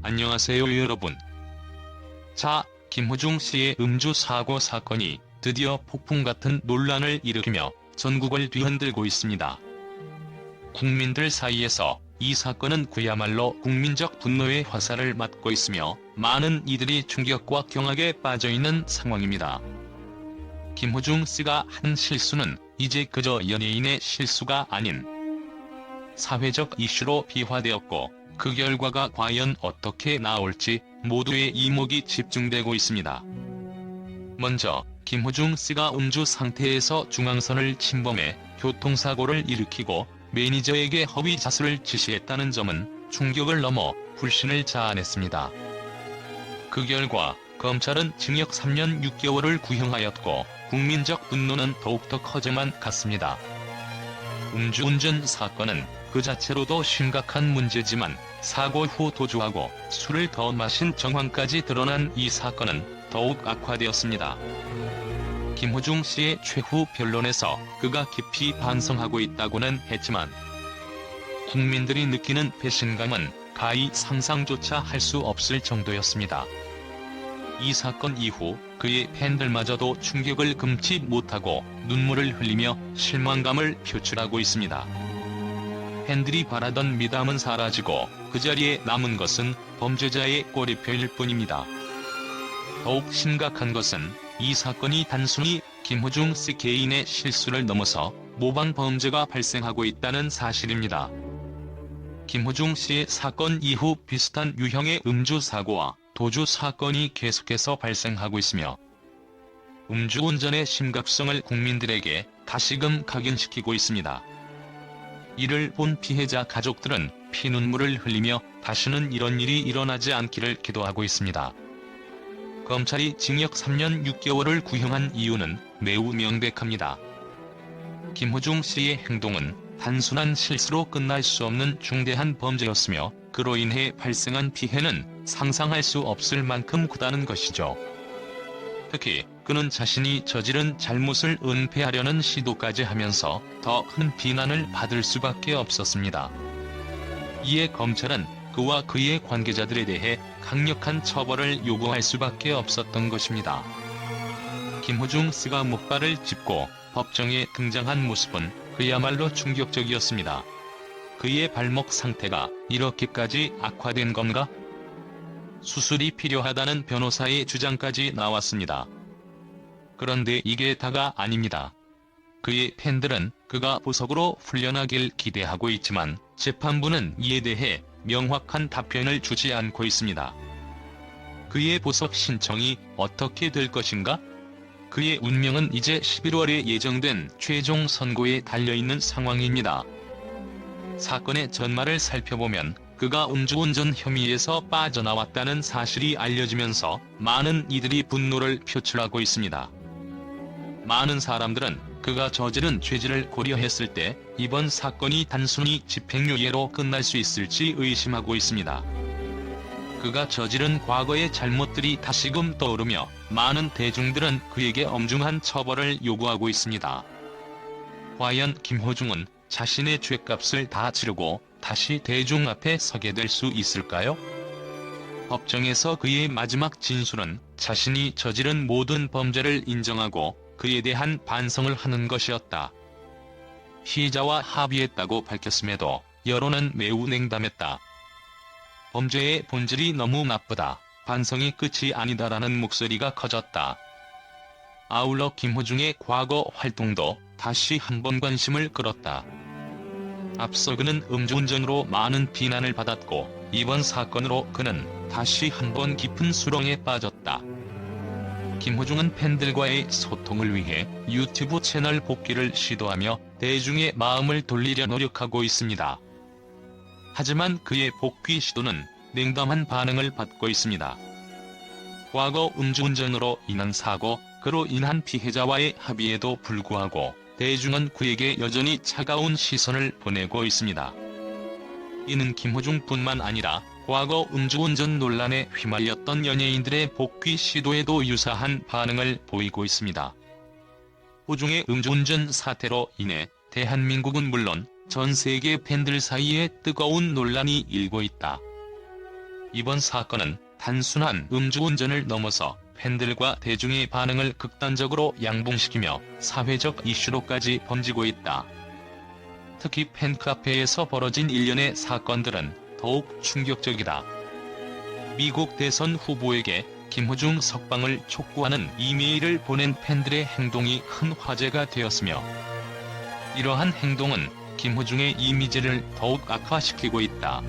안녕하세요 여러분. 자, 김호중 씨의 음주 사고 사건이 드디어 폭풍 같은 논란을 일으키며 전국을 뒤흔들고 있습니다. 국민들 사이에서 이 사건은 그야말로 국민적 분노의 화살을 맞고 있으며 많은 이들이 충격과 경악에 빠져있는 상황입니다. 김호중 씨가 한 실수는 이제 그저 연예인의 실수가 아닌 사회적 이슈로 비화되었고 그 결과가 과연 어떻게 나올지 모두의 이목이 집중되고 있습니다. 먼저 김호중 씨가 음주 상태에서 중앙선을 침범해 교통사고를 일으키고 매니저에게 허위 자수를 지시했다는 점은 충격을 넘어 불신을 자아냈습니다. 그 결과 검찰은 징역 3년 6개월을 구형하였고 국민적 분노는 더욱더 커져만 갔습니다. 음주운전 사건은 그 자체로도 심각한 문제지만 사고 후 도주하고 술을 더 마신 정황까지 드러난 이 사건은 더욱 악화되었습니다. 김호중 씨의 최후 변론에서 그가 깊이 반성하고 있다고는 했지만 국민들이 느끼는 배신감은 가히 상상조차 할 수 없을 정도였습니다. 이 사건 이후 그의 팬들마저도 충격을 금치 못하고 눈물을 흘리며 실망감을 표출하고 있습니다. 팬들이 바라던 미담은 사라지고 그 자리에 남은 것은 범죄자의 꼬리표일 뿐입니다. 더욱 심각한 것은 이 사건이 단순히 김호중 씨 개인의 실수를 넘어서 모방 범죄가 발생하고 있다는 사실입니다. 김호중 씨의 사건 이후 비슷한 유형의 음주 사고와 도주 사건이 계속해서 발생하고 있으며 음주운전의 심각성을 국민들에게 다시금 각인시키고 있습니다. 이를 본 피해자 가족들은 피눈물을 흘리며 다시는 이런 일이 일어나지 않기를 기도하고 있습니다. 검찰이 징역 3년 6개월을 구형한 이유는 매우 명백합니다. 김호중 씨의 행동은 단순한 실수로 끝날 수 없는 중대한 범죄였으며 그로 인해 발생한 피해는 상상할 수 없을 만큼 크다는 것이죠. 특히 그는 자신이 저지른 잘못을 은폐하려는 시도까지 하면서 더 큰 비난을 받을 수밖에 없었습니다. 이에 검찰은 그와 그의 관계자들에 대해 강력한 처벌을 요구할 수밖에 없었던 것입니다. 김호중 씨가 목발을 짚고 법정에 등장한 모습은 그야말로 충격적이었습니다. 그의 발목 상태가 이렇게까지 악화된 건가? 수술이 필요하다는 변호사의 주장까지 나왔습니다. 그런데 이게 다가 아닙니다. 그의 팬들은 그가 보석으로 풀려나길 기대하고 있지만 재판부는 이에 대해 명확한 답변을 주지 않고 있습니다. 그의 보석 신청이 어떻게 될 것인가? 그의 운명은 이제 11월에 예정된 최종 선고에 달려있는 상황입니다. 사건의 전말을 살펴보면 그가 음주운전 혐의에서 빠져나왔다는 사실이 알려지면서 많은 이들이 분노를 표출하고 있습니다. 많은 사람들은 그가 저지른 죄질을 고려했을 때 이번 사건이 단순히 집행유예로 끝날 수 있을지 의심하고 있습니다. 그가 저지른 과거의 잘못들이 다시금 떠오르며 많은 대중들은 그에게 엄중한 처벌을 요구하고 있습니다. 과연 김호중은 자신의 죗값을 다 치르고 다시 대중 앞에 서게 될 수 있을까요? 법정에서 그의 마지막 진술은 자신이 저지른 모든 범죄를 인정하고 그에 대한 반성을 하는 것이었다. 피의자와 합의했다고 밝혔음에도 여론은 매우 냉담했다. 범죄의 본질이 너무 나쁘다. 반성이 끝이 아니다라는 목소리가 커졌다. 아울러 김호중의 과거 활동도 다시 한번 관심을 끌었다. 앞서 그는 음주운전으로 많은 비난을 받았고 이번 사건으로 그는 다시 한번 깊은 수렁에 빠졌다. 김호중은 팬들과의 소통을 위해 유튜브 채널 복귀를 시도하며 대중의 마음을 돌리려 노력하고 있습니다. 하지만 그의 복귀 시도는 냉담한 반응을 받고 있습니다. 과거 음주운전으로 인한 사고, 그로 인한 피해자와의 합의에도 불구하고 대중은 그에게 여전히 차가운 시선을 보내고 있습니다. 이는 김호중뿐만 아니라 과거 음주운전 논란에 휘말렸던 연예인들의 복귀 시도에도 유사한 반응을 보이고 있습니다. 호중의 음주운전 사태로 인해 대한민국은 물론 전 세계 팬들 사이에 뜨거운 논란이 일고 있다. 이번 사건은 단순한 음주운전을 넘어서 팬들과 대중의 반응을 극단적으로 양분시키며 사회적 이슈로까지 번지고 있다. 특히 팬카페에서 벌어진 일련의 사건들은 더욱 충격적이다. 미국 대선 후보에게 김호중 석방을 촉구하는 이메일을 보낸 팬들의 행동이 큰 화제가 되었으며, 이러한 행동은 김호중의 이미지를 더욱 악화시키고 있다.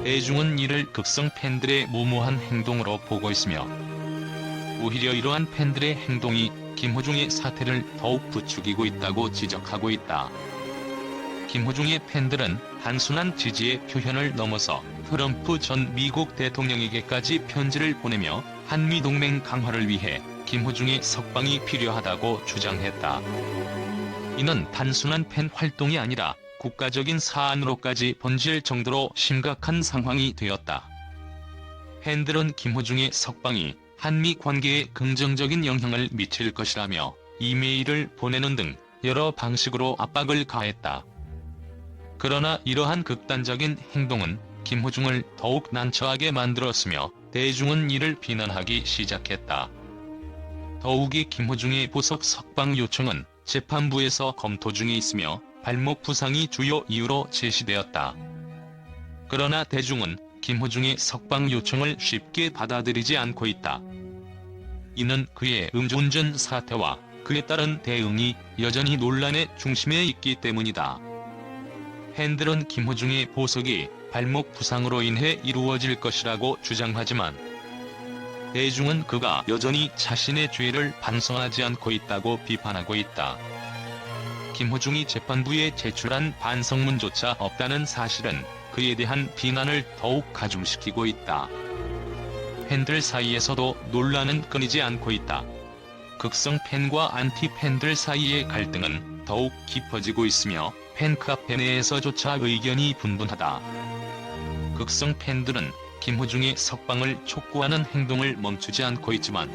대중은 이를 극성 팬들의 무모한 행동으로 보고 있으며, 오히려 이러한 팬들의 행동이 김호중의 사태를 더욱 부추기고 있다고 지적하고 있다. 김호중의 팬들은 단순한 지지의 표현을 넘어서 트럼프 전 미국 대통령에게까지 편지를 보내며 한미동맹 강화를 위해 김호중의 석방이 필요하다고 주장했다. 이는 단순한 팬 활동이 아니라 국가적인 사안으로까지 번질 정도로 심각한 상황이 되었다. 팬들은 김호중의 석방이 한미 관계에 긍정적인 영향을 미칠 것이라며 이메일을 보내는 등 여러 방식으로 압박을 가했다. 그러나 이러한 극단적인 행동은 김호중을 더욱 난처하게 만들었으며 대중은 이를 비난하기 시작했다. 더욱이 김호중의 보석 석방 요청은 재판부에서 검토 중에 있으며 발목 부상이 주요 이유로 제시되었다. 그러나 대중은 김호중의 석방 요청을 쉽게 받아들이지 않고 있다. 이는 그의 음주운전 사태와 그에 따른 대응이 여전히 논란의 중심에 있기 때문이다. 팬들은 김호중의 보석이 발목 부상으로 인해 이루어질 것이라고 주장하지만, 대중은 그가 여전히 자신의 죄를 반성하지 않고 있다고 비판하고 있다. 김호중이 재판부에 제출한 반성문조차 없다는 사실은 그에 대한 비난을 더욱 가중시키고 있다. 팬들 사이에서도 논란은 끊이지 않고 있다. 극성 팬과 안티 팬들 사이의 갈등은 더욱 깊어지고 있으며 팬카페 내에서조차 의견이 분분하다. 극성 팬들은 김호중의 석방을 촉구하는 행동을 멈추지 않고 있지만,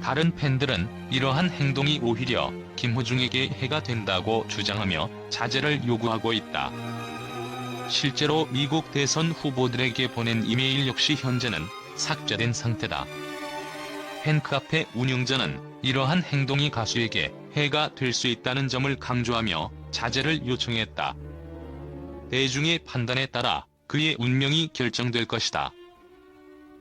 다른 팬들은 이러한 행동이 오히려 김호중에게 해가 된다고 주장하며 자제를 요구하고 있다. 실제로 미국 대선 후보들에게 보낸 이메일 역시 현재는 삭제된 상태다. 팬카페 운영자는 이러한 행동이 가수에게 해가 될 수 있다는 점을 강조하며 자제를 요청했다. 대중의 판단에 따라 그의 운명이 결정될 것이다.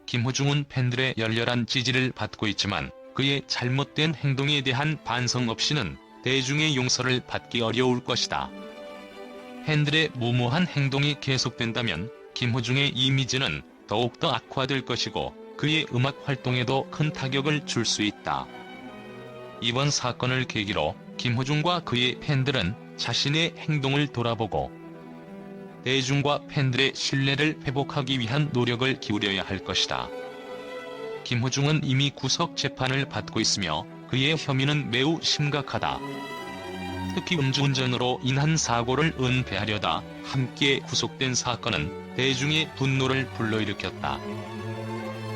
김호중은 팬들의 열렬한 지지를 받고 있지만 그의 잘못된 행동에 대한 반성 없이는 대중의 용서를 받기 어려울 것이다. 팬들의 무모한 행동이 계속된다면 김호중의 이미지는 더욱더 악화될 것이고 그의 음악 활동에도 큰 타격을 줄 수 있다. 이번 사건을 계기로 김호중과 그의 팬들은 자신의 행동을 돌아보고 대중과 팬들의 신뢰를 회복하기 위한 노력을 기울여야 할 것이다. 김호중은 이미 구속 재판을 받고 있으며 그의 혐의는 매우 심각하다. 특히 음주운전으로 인한 사고를 은폐하려다 함께 구속된 사건은 대중의 분노를 불러일으켰다.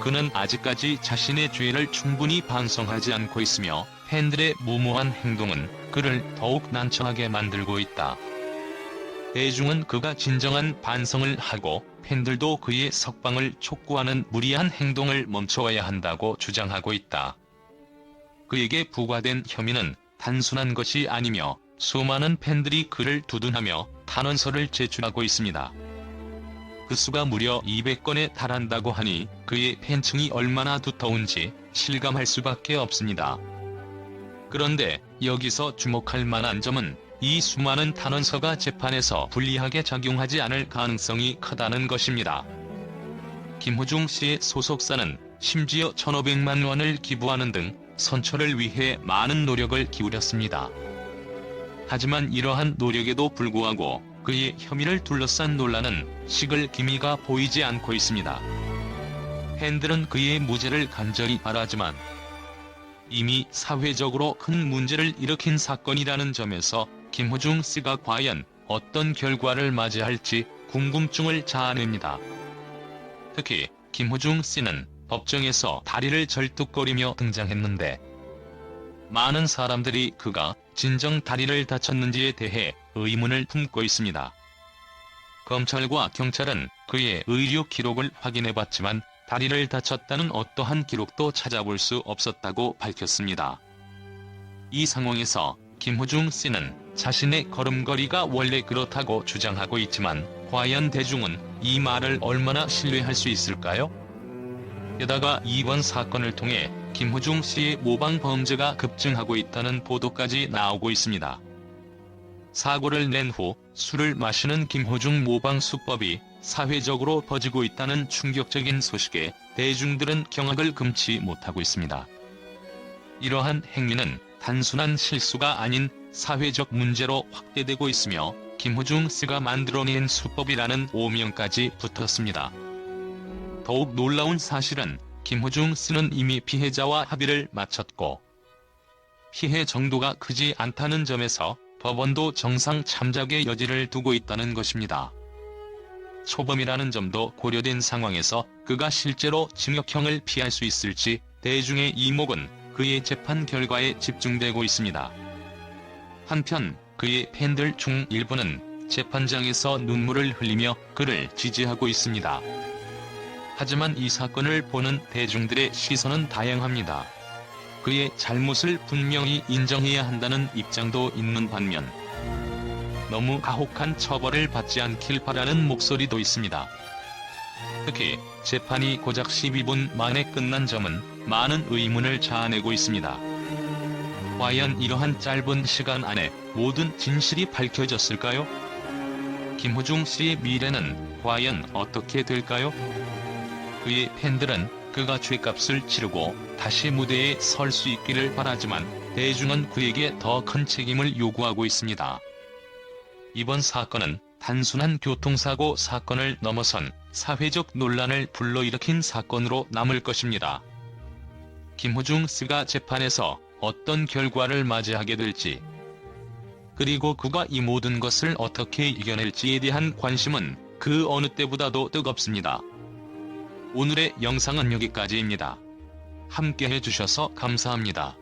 그는 아직까지 자신의 죄를 충분히 반성하지 않고 있으며 팬들의 무모한 행동은 그를 더욱 난처하게 만들고 있다. 대중은 그가 진정한 반성을 하고 팬들도 그의 석방을 촉구하는 무리한 행동을 멈춰야 한다고 주장하고 있다. 그에게 부과된 혐의는 단순한 것이 아니며 수많은 팬들이 그를 두둔하며 탄원서를 제출하고 있습니다. 그 수가 무려 200건에 달한다고 하니 그의 팬층이 얼마나 두터운지 실감할 수밖에 없습니다. 그런데 여기서 주목할 만한 점은 이 수많은 탄원서가 재판에서 불리하게 작용하지 않을 가능성이 크다는 것입니다. 김호중 씨의 소속사는 심지어 1,500만 원을 기부하는 등 선처를 위해 많은 노력을 기울였습니다. 하지만 이러한 노력에도 불구하고 그의 혐의를 둘러싼 논란은 식을 기미가 보이지 않고 있습니다. 팬들은 그의 무죄를 간절히 바라지만 이미 사회적으로 큰 문제를 일으킨 사건이라는 점에서 김호중 씨가 과연 어떤 결과를 맞이할지 궁금증을 자아냅니다. 특히 김호중 씨는 법정에서 다리를 절뚝거리며 등장했는데 많은 사람들이 그가 진정 다리를 다쳤는지에 대해 의문을 품고 있습니다. 검찰과 경찰은 그의 의료 기록을 확인해봤지만 다리를 다쳤다는 어떠한 기록도 찾아볼 수 없었다고 밝혔습니다. 이 상황에서 김호중 씨는 자신의 걸음걸이가 원래 그렇다고 주장하고 있지만 과연 대중은 이 말을 얼마나 신뢰할 수 있을까요? 게다가 이번 사건을 통해 김호중 씨의 모방 범죄가 급증하고 있다는 보도까지 나오고 있습니다. 사고를 낸 후 술을 마시는 김호중 모방 수법이 사회적으로 퍼지고 있다는 충격적인 소식에 대중들은 경악을 금치 못하고 있습니다. 이러한 행위는 단순한 실수가 아닌 사회적 문제로 확대되고 있으며 김호중 씨가 만들어낸 수법이라는 오명까지 붙었습니다. 더욱 놀라운 사실은 김호중 씨는 이미 피해자와 합의를 마쳤고 피해 정도가 크지 않다는 점에서 법원도 정상 참작의 여지를 두고 있다는 것입니다. 초범이라는 점도 고려된 상황에서 그가 실제로 징역형을 피할 수 있을지 대중의 이목은 그의 재판 결과에 집중되고 있습니다. 한편 그의 팬들 중 일부는 재판장에서 눈물을 흘리며 그를 지지하고 있습니다. 하지만 이 사건을 보는 대중들의 시선은 다양합니다. 그의 잘못을 분명히 인정해야 한다는 입장도 있는 반면 너무 가혹한 처벌을 받지 않길 바라는 목소리도 있습니다. 특히 재판이 고작 12분 만에 끝난 점은 많은 의문을 자아내고 있습니다. 과연 이러한 짧은 시간 안에 모든 진실이 밝혀졌을까요? 김호중 씨의 미래는 과연 어떻게 될까요? 그의 팬들은 그가 죗값을 치르고 다시 무대에 설 수 있기를 바라지만 대중은 그에게 더 큰 책임을 요구하고 있습니다. 이번 사건은 단순한 교통사고 사건을 넘어선 사회적 논란을 불러일으킨 사건으로 남을 것입니다. 김호중 씨가 재판에서 어떤 결과를 맞이하게 될지, 그리고 그가 이 모든 것을 어떻게 이겨낼지에 대한 관심은 그 어느 때보다도 뜨겁습니다. 오늘의 영상은 여기까지입니다. 함께 해주셔서 감사합니다.